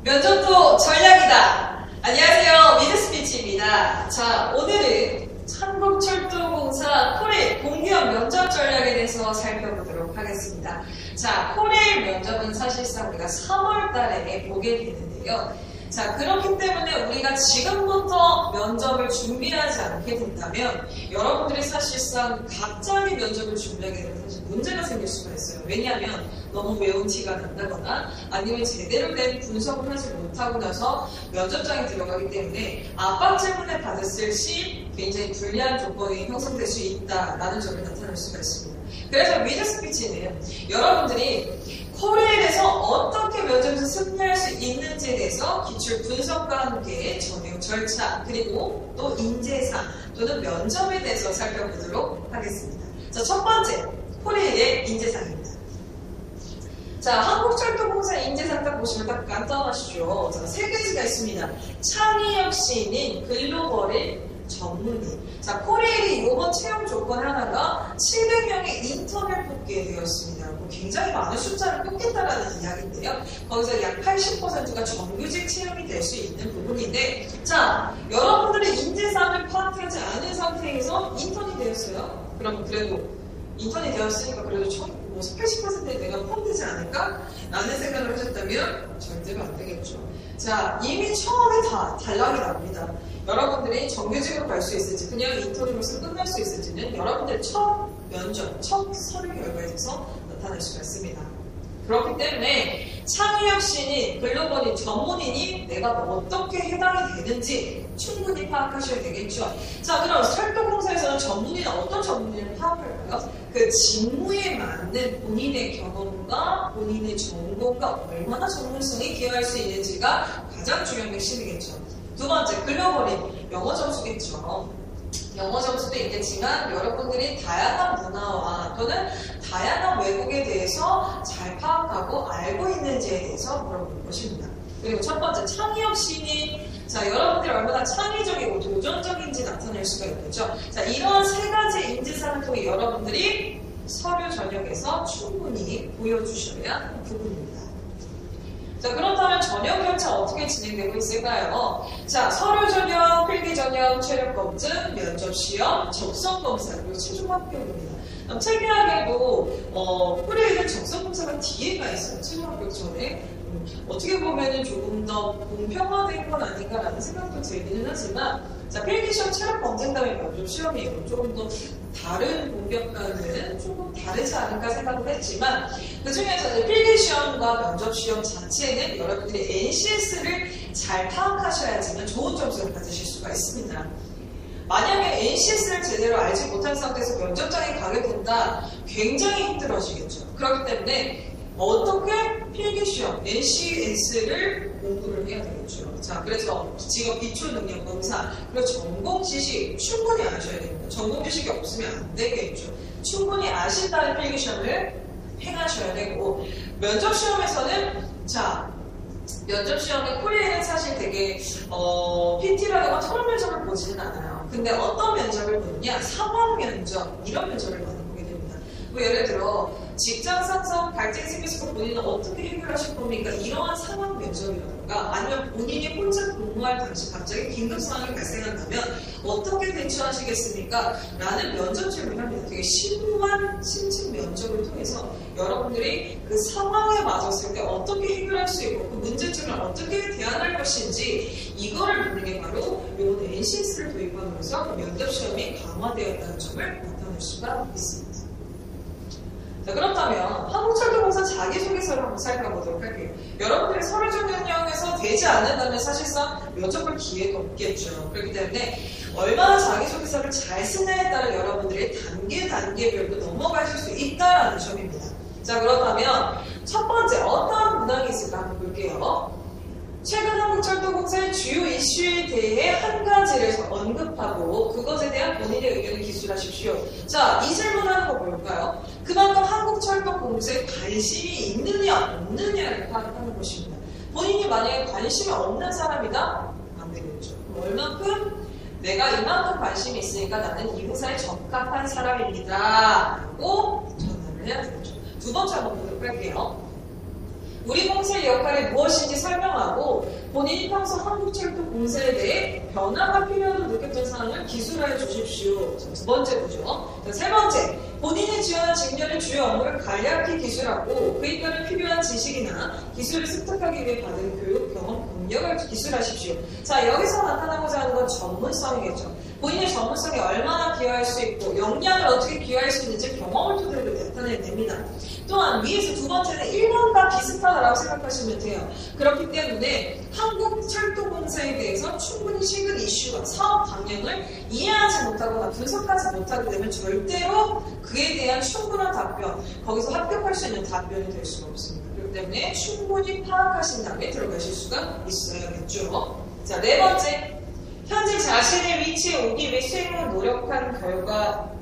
면접도 전략이다. 안녕하세요, 미드스피치입니다. 자, 오늘은 한국철도공사 코레일 공기업 면접 전략에 대해서 살펴보도록 하겠습니다. 자, 코레일 면접은 사실상 우리가 3월 달에 보게 되는데요. 자, 그렇기 때문에 우리가 지금부터 면접을 준비하지 않게 된다면 여러분들이 사실상 갑자기 면접을 준비하게 되면 사실 문제가 생길 수가 있어요. 왜냐하면 너무 외운 티가 난다거나 아니면 제대로 된 분석을 하지 못하고 나서 면접장에 들어가기 때문에 압박 질문을 받았을 시 굉장히 불리한 조건이 형성될 수 있다라는 점이 나타날 수가 있습니다. 그래서 미드스피치는 여러분들이 코레일에서 어떻게 면접에서 승리할 수 있는지에 대해서 기출 분석과 함께 전형 절차 그리고 또 인재상 또는 면접에 대해서 살펴보도록 하겠습니다. 자, 첫 번째 코레일의 인재상입니다. 자, 한국철도공사 인재상 딱 보시면 딱 간단하시죠. 자, 세 가지가 있습니다. 창의력 시인, 글로벌의 전문의. 자, 코레일이 이번 채용 조건 하나가 700명의 인턴을 뽑게 되었습니다. 굉장히 많은 숫자를 뽑겠다라는 이야기인데요. 거기서 약 80%가 정규직 채용이 될 수 있는 부분인데, 자, 여러분들의 인재상을 파악하지 않은 상태에서 인턴이 되었어요. 그럼 그래도 인턴이 되었으니까 그래도 80%에 내가 포함되지 않을까? 라는 생각을 하셨다면 절대로 안 되겠죠. 자, 이미 처음에 다 단락이 납니다. 여러분들이 정규직으로 갈 수 있을지 그냥 인턴으로서 끝날 수 있을지는 여러분들의 첫 면접, 첫 서류 결과에 대해서 나타날 수가 있습니다. 그렇기 때문에 창의력 시인, 글로벌인 전문인이 내가 어떻게 해당이 되는지 충분히 파악하셔야 되겠죠. 자, 그럼 철도공사에서는 전문인은 어떤 전문인을 파악할까요? 그 직무에 맞는 본인의 경험과 본인의 전공과 얼마나 전문성이 기여할 수 있는지가 가장 중요한 핵심이겠죠. 두 번째, 글로벌인 영어 점수겠죠. 영어 점수도 있겠지만 여러분들이 다양한 문화와 또는 다양한 외국에 대해서 잘 파악하고 알고 있는지에 대해서 물어볼 것입니다. 그리고 첫 번째, 창의력 시인. 자, 여러분들이 얼마나 창의적이고 도전적인지 나타낼 수가 있겠죠. 자, 이런 세 가지 인재상을 통해 여러분들이 서류 전형에서 충분히 보여주셔야 하는 부분입니다. 자, 그렇다면 전형 절차 어떻게 진행되고 있을까요? 자, 서류 전형, 필기 전형, 체력 검증, 면접 시험, 적성 검사, 그리고 최종 합격입니다. 특이하게도 코레일은 적성 검사가 뒤에가 있어요. 최종 합격 전에. 어떻게 보면은 조금 더 공평화된 건 아닌가라는 생각도 들기는 하지만, 자, 필기 시험, 체력 검증 다음에 면접 시험이 조금 더 다른 공격과는 조금 다르지 않을까 생각을 했지만, 그 중에서 필기 시험과 면접 시험 자체는 여러분들이 NCS를 잘 파악하셔야지만 좋은 점수를 받으실 수가 있습니다. 만약에 NCS를 제대로 알지 못한 상태에서 면접장에 가게 된다, 굉장히 힘들어지겠죠. 그렇기 때문에 어떻게 필기시험, NCS를 공부를 해야 되겠죠. 자, 그래서 직업 기초 능력 검사, 그리고 전공 지식 충분히 아셔야 됩니다. 전공 지식이 없으면 안 되겠죠. 충분히 아신다는 필기시험을 행하셔야 되고, 면접 시험에서는, 자, 면접 시험에 코레일은 사실 되게, PT라든가 토론 면접을 보지는 않아요. 근데 어떤 면접을 보느냐? 상황 면접, 이런 면접을 많이 보게 됩니다. 뭐 예를 들어, 직장 상사 갈등 생겼을 때 본인은 어떻게 해결하실 겁니까? 이러한 상황 면접이라든가 아니면 본인이 혼자 근무할 당시 갑자기 긴급 상황이 발생한다면 어떻게 대처하시겠습니까? 라는 면접 질문을 합니다. 되게 심오한 심층 면접을 통해서 여러분들이 그 상황에 맞았을 때 어떻게 해결할 수 있고 그 문제점을 어떻게 대안할 것인지 이거를 묻는 게 바로 이번 NCS를 도입하면서 그 면접 시험이 강화되었다는 점을 나타낼 수가 있습니다. 자, 그렇다면 한국철도공사 자기소개서를 한번 살펴보도록 할게요. 여러분들의 서류 전형에서 되지 않는다면 사실상 면접볼 기회가 없겠죠. 그렇기 때문에 얼마나 자기소개서를 잘 쓰냐에 따라 여러분들이 단계별로 넘어가실 수 있다는 점입니다. 자, 그렇다면 첫 번째 어떠한 문항이 있을까 한번 볼게요. 최근 한국철도공사의 주요 이슈에 대해 한 가지를 언급하고 그것에 대한 본인의 의견을 기술하십시오. 자, 이 질문하는 거 뭘까요? 그만큼 한국철도공사에 관심이 있느냐 없느냐를 파악하는 것입니다. 본인이 만약에 관심이 없는 사람이다? 안 되겠죠. 얼만큼? 내가 이만큼 관심이 있으니까 나는 이 회사에 적합한 사람입니다 라고 전달을 해야 되겠죠. 두 번째 한번 보도록 할게요. 우리 공사의 역할이 무엇인지 설명하고 본인이 평소 한국철도공사에 대해 변화가 필요하다고 느꼈던 사항을 기술하여 주십시오. 자, 두 번째 보죠. 자, 세 번째, 본인이 지원한 직렬의 주요 업무를 간략히 기술하고 그에 따른 필요한 지식이나 기술을 습득하기 위해 받은 교육, 경험, 능력을 기술하십시오. 자, 여기서 나타나고자 하는 건 전문성이겠죠. 본인의 전문성이 얼마나 기여할 수 있고 역량을 어떻게 기여할 수 있는지 경험을 토대로 나타내냅니다. 또한 위에서 두 번째는 1번과 비슷하다고 생각하시면 돼요. 그렇기 때문에 한국철도공사에 대해서 충분히 최근 이슈와 사업 방향을 이해하지 못하거나 분석하지 못하게 되면 절대로 그에 대한 충분한 답변, 거기서 합격할 수 있는 답변이 될 수가 없습니다. 그렇기 때문에 충분히 파악하신 다음에 들어가실 수가 있어야겠죠. 자, 네 번째. 현재 자신의 위치에 오기 위해 수행을 노력한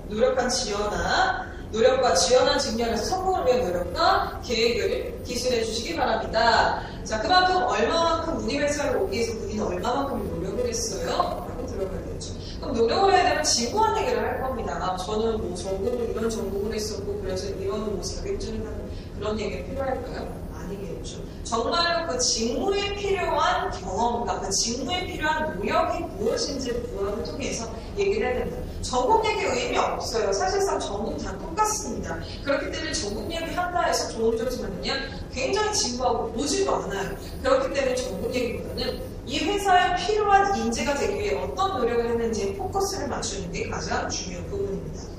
노력과 지원한 직렬에서 성공을 위한 노력과 계획을 기술해 주시기 바랍니다. 자, 그만큼 얼마만큼 우리 회사를 오기 위해서 우리는 얼마만큼 노력을 했어요? 라고 들어가야 되죠. 그럼 노력을 해야 되면 지구한 얘기를 할 겁니다. 저는 뭐 전공을 이런 전공을 했었고 그래서 이런 뭐 자격증을 하는 그런 얘기가 필요할까요? 아니겠죠. 정말로 그 직무에 필요한 경험과 그 직무에 필요한 노력이 무엇인지 부합을 통해서 얘기를 해야 된다. 전공 얘기 의미 없어요. 사실상 전공 다 똑같습니다. 그렇기 때문에 전공 얘기 한다 해서 좋은 점수 받느냐? 굉장히 진부하고 보지도 않아요. 그렇기 때문에 전공 얘기보다는 이 회사에 필요한 인재가 되기 위해 어떤 노력을 했는지 포커스를 맞추는 게 가장 중요한 부분입니다.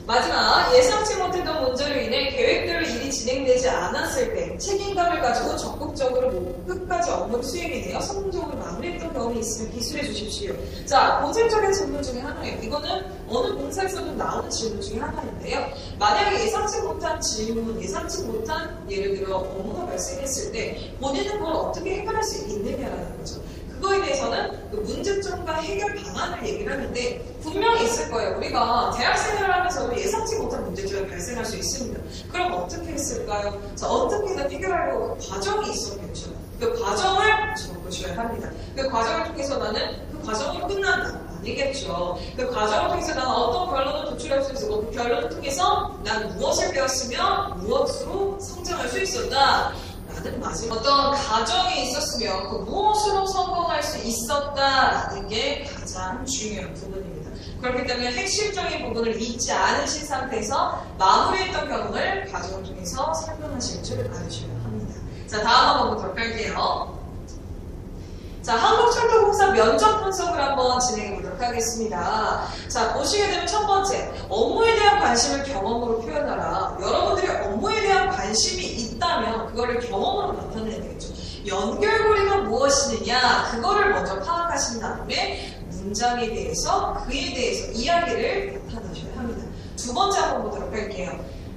마지막, 예상치 못했던 문제로 인해 계획대로 일이 진행되지 않았을 때 책임감을 가지고 적극적으로 끝까지 업무를 수행해내어 성공적으로 마무리했던 경험이 있으면 기술해 주십시오. 자, 본질적인 질문 중에 하나예요. 이거는 어느 공사에서도 나오는 질문 중에 하나인데요. 만약에 예상치 못한 질문, 예상치 못한 예를 들어 업무가 발생했을 때 본인은 그걸 어떻게 해결할 수 있느냐라는 거죠. 그거에 대해서는 그 문제점과 해결 방안을 얘기를 하는데 분명히 있을 거예요. 우리가 대학생활을 하면서도 예상치 못한 문제점이 발생할 수 있습니다. 그럼 어떻게 했을까요? 자, 어떻게든 해결하려고 그 과정이 있었겠죠. 그 과정을 적으셔야 합니다. 그 과정을 통해서 나는 그 과정이 끝난다. 아니겠죠. 그 과정을 통해서 나는 어떤 결론을 도출할 수 있었고 그 결론을 통해서 난 무엇을 배웠으며 무엇으로 성장할 수 있었다. 어떤 가정이 있었으면 그 무엇으로 성공할 수 있었다라는 게 가장 중요한 부분입니다. 그렇기 때문에 핵심적인 부분을 잊지 않으신 상태에서 마무리했던 경험을 가정을 통해서 설명하실 줄 알으셔야 합니다. 자, 다음 한번 보도록 할게요. 자, 한국철도공사 면접 분석을 한번 진행해 보도록 하겠습니다. 자, 보시게 되면 첫 번째, 업무에 대한 관심을 경험으로 표현하라. 여러분들이 업무에 대한 관심이 있다면 그거를 경험으로 나타내야 되겠죠. 연결고리가 무엇이느냐, 그거를 먼저 파악하신 다음에 문장에 대해서, 그에 대해서 이야기를 나타내셔야 합니다. 두 번째 한번 보도록 할게요.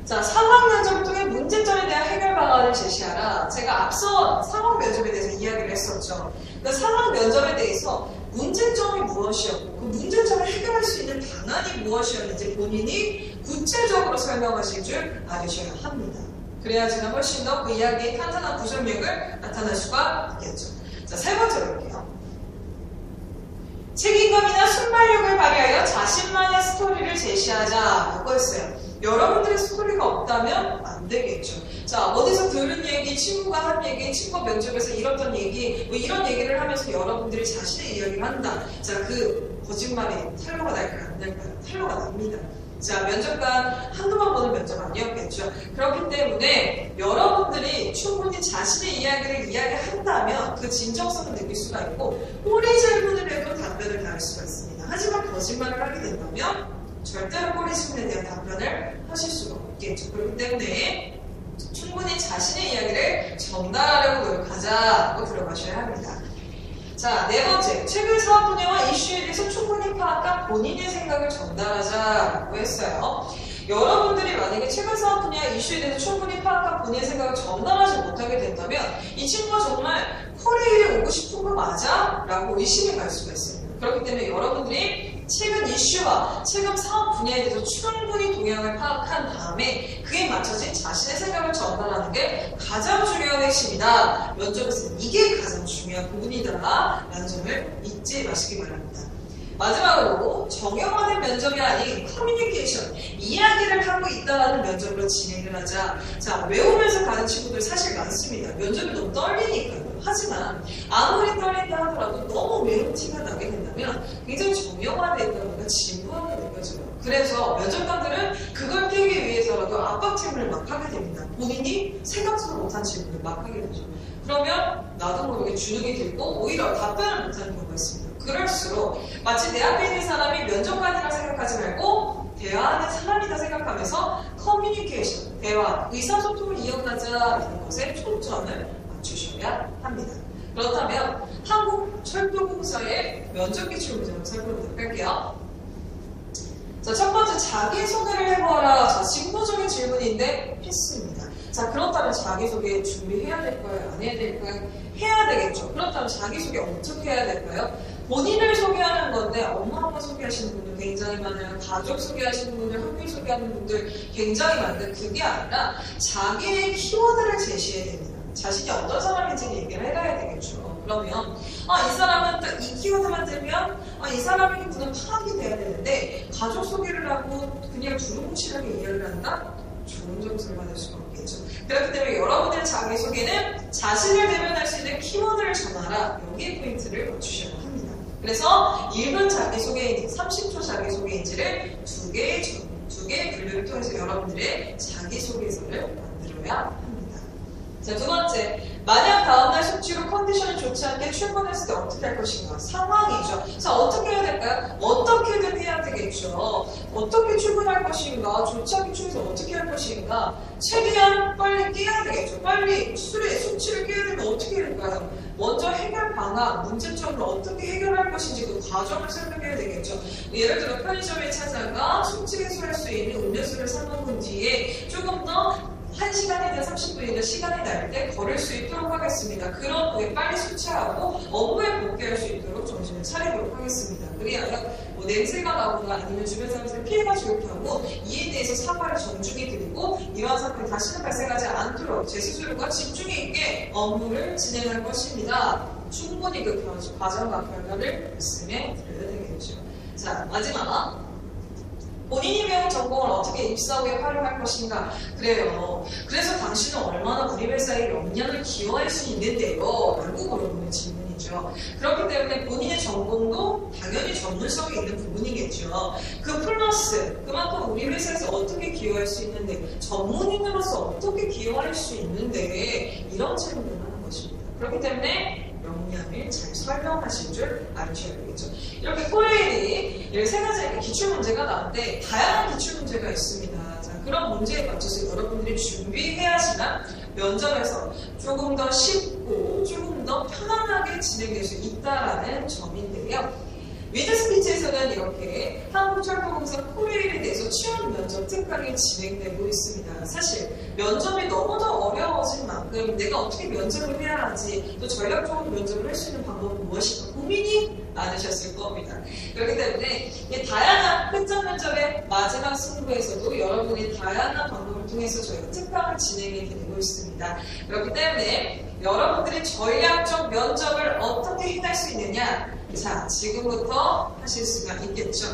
자, 상황 면접을 통해 문제점에 대한 해결 방안을 제시하라. 제가 앞서 상황 면접에 대해서 이야기를 했었죠. 그 상황 면접에 대해서 문제점이 무엇이었고 그 문제점을 해결할 수 있는 방안이 무엇이었는지 본인이 구체적으로 설명하실 줄 알으셔야 합니다. 그래야지만 훨씬 더 그 이야기의 탄탄한 구설력을 나타낼 수가 있겠죠. 자, 세 번째로 볼게요. 책임감이나 순발력을 발휘하여 자신만의 스토리를 제시하자라고 했어요. 여러분들의 스토리가 없다면 안 되겠죠. 자, 어디서 들은 얘기, 친구가 한 얘기, 친구 면접에서 이랬던 얘기, 뭐 이런 얘기를 하면서 여러분들이 자신의 이야기를 한다. 자, 그 거짓말이 탄로가 날까요? 안 날까요? 탄로가 납니다. 자, 면접관 한두 번 보는 면접 아니었겠죠. 그렇기 때문에 여러분들이 충분히 자신의 이야기를 이야기한다면 그 진정성을 느낄 수가 있고 꼬리 질문을 해도 답변을 다 할 수가 있습니다. 하지만 거짓말을 하게 된다면 절대로 꼬리 질문에 대한 답변을 하실 수가 없겠죠. 그렇기 때문에 충분히 자신의 이야기를 전달하려고 노력하자고 들어가셔야 합니다. 자, 네 번째, 최근 사업 분야와 이슈에 대해서 충분히 파악한 본인의 생각을 전달하자라고 했어요. 여러분들이 만약에 최근 사업 분야 이슈에 대해서 충분히 파악한 본인의 생각을 전달하지 못하게 된다면 이 친구가 정말 코리아에 오고 싶은 거 맞아? 라고 의심이 갈 수가 있습니다. 그렇기 때문에 여러분들이 최근 이슈와 최근 사업 분야에 대해서 충분히 동향을 파악한 다음에 그에 맞춰진 자신의 생각을 전달하는 게 가장 중요한 핵심이다. 면접에서는 이게 가장 중요한 부분이다 라는 점을 잊지 마시기 바랍니다. 마지막으로 정형화된 면접이 아닌 커뮤니케이션, 이야기를 하고 있다는 면접으로 진행을 하자. 자, 외우면서 가는 친구들 사실 많습니다. 면접이 너무 떨리니까요. 하지만 아무리 떨린다 하더라도 너무 외운 티가 나게 된다면 굉장히 정형화되어 있다는 진부하게 느껴져요. 그래서 면접관들은 그걸 깨기 위해서라도 압박 질문을 막 하게 됩니다. 본인이 생각지도 못한 질문을 막 하게 되죠. 그러면 나도 모르게 주눅이 들고 오히려 답변을 못하는 경우가 있습니다. 그럴수록 마치 내 앞에 있는 사람이 면접관이라 생각하지 말고 대화하는 사람이다 생각하면서 커뮤니케이션, 대화, 의사소통을 이어가자는 것에 초점을 맞추셔야 합니다. 그렇다면 한국철도공사의 면접 기출 문제를 살펴보도록 할게요. 자, 첫 번째 자기소개를 해봐라. 자, 직무적인 질문인데 필수입니다. 자, 그렇다면 자기소개 준비해야 될까요? 안 해야 될까요? 해야 되겠죠. 그렇다면 자기소개 어떻게 해야 될까요? 본인을 소개하는 건데 엄마 아빠 소개하시는 분들 굉장히 많아요. 가족 소개하시는 분들, 학교 소개하는 분들 굉장히 많은데 그게 아니라 자기의 키워드를 제시해야 됩니다. 자신이 어떤 사람인지 얘기를 해가야 되겠죠. 그러면 이 사람은 딱 이 키워드만 들면 이 사람이구나 파악이 돼야 되는데 가족 소개를 하고 그냥 두루뭉실하게 이해를 한다? 좋은 점수를 받을 수가 없겠죠. 그렇기 때문에 여러분들의 자기소개는 자신을 대변할 수 있는 키워드를 전하라. 여기에 포인트를 맞추셔야 합니다. 그래서 1분 자기소개인지 30초 자기소개인지를 두 개의 분류를 통해서 여러분들의 자기소개서를 만들어야 합니다. 자, 두 번째, 만약 다음날 숙취로 컨디션이 좋지 않게 출근했을 때 어떻게 할 것인가? 상황이죠. 자, 어떻게 해야 될까요? 어떻게든 해야 되겠죠. 어떻게 출근할 것인가? 좋지 않게 출근해서 어떻게 할 것인가? 최대한 빨리 깨야 되겠죠. 빨리 숙취를 깨야 되면 어떻게 해야 될까요? 먼저 해결 방안, 문제점을 어떻게 해결할 것인지 그 과정을 설명해야 되겠죠. 예를 들어 편의점에 찾아가 숙취 해소할 수 있는 음료수를 사먹은 뒤에 조금 더 1시간이나 30분이나 시간이 날 때 걸을 수 있도록 하겠습니다. 그런 후에 빨리 수치하고 업무에 복귀할 수 있도록 정신을 차리도록 하겠습니다. 그래야 뭐 냄새가 나거나 아니면 주변 사람들이 피해가 줄게 하고 이에 대해서 사과를 정중히 드리고 이러한 사건이 다시는 발생하지 않도록 제 스스로가 집중 있게 업무를 진행할 것입니다. 충분히 그 과정과 결과를 말씀해 드려야 되겠죠. 자, 마지막. 본인이 배운 전공을 어떻게 입사 후에 활용할 것인가? 그래요. 그래서 당신은 얼마나 우리 회사에 역량을 기여할 수 있는데요? 라고 물어보는 질문이죠. 그렇기 때문에 본인의 전공도 당연히 전문성이 있는 부분이겠죠. 그 플러스 그만큼 우리 회사에서 어떻게 기여할 수 있는데 전문인으로서 어떻게 기여할 수 있는데 이런 질문을 하는 것입니다. 그렇기 때문에 역량을 잘 설명하실 줄 알으셔야 되겠죠. 이렇게 코레일이 3가지 기출문제가 나왔는데 다양한 기출문제가 있습니다. 자, 그런 문제에 맞춰서 여러분들이 준비해야지만 면접에서 조금 더 쉽고 조금 더 편안하게 진행될 수 있다는 점인데요. 위드 스피치에서는 이렇게 한국철도공사 코레일에 대해서 취업 면접 특강이 진행되고 있습니다. 사실 면접이 너무나 어려워진 만큼 내가 어떻게 면접을 해야 하지 또 전략적으로 면접을 할 수 있는 방법은 무엇일까 고민이 많으셨을 겁니다. 그렇기 때문에 이 다양한 현장 면접의 마지막 승부에서도 여러분이 다양한 방법을 통해서 저희가 특강을 진행이 되고 있습니다. 그렇기 때문에 여러분들이 전략적 면접을 어떻게 해낼 수 있느냐 자, 지금부터 하실 수가 있겠죠.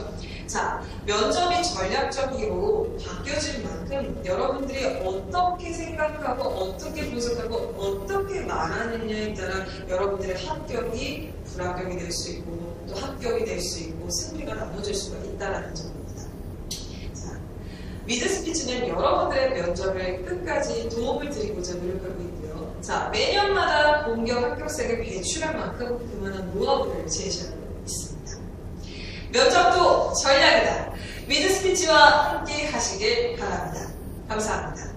자, 면접이 전략적으로 바뀌어질 만큼 여러분들이 어떻게 생각하고 어떻게 분석하고 어떻게 말하느냐에 따라 여러분들의 합격이 불합격이 될 수 있고 또 합격이 될 수 있고 승리가 나눠질 수가 있다는 점입니다. 자, 위드 스피치는 여러분들의 면접을 끝까지 도움을 드리고자 노력하고 있고요. 자, 매년마다 공격 합격생을 배출할 만큼 그만한 노하우를 제시하고 있습니다. 면접도 전략이다. 위드 스피치와 함께 하시길 바랍니다. 감사합니다.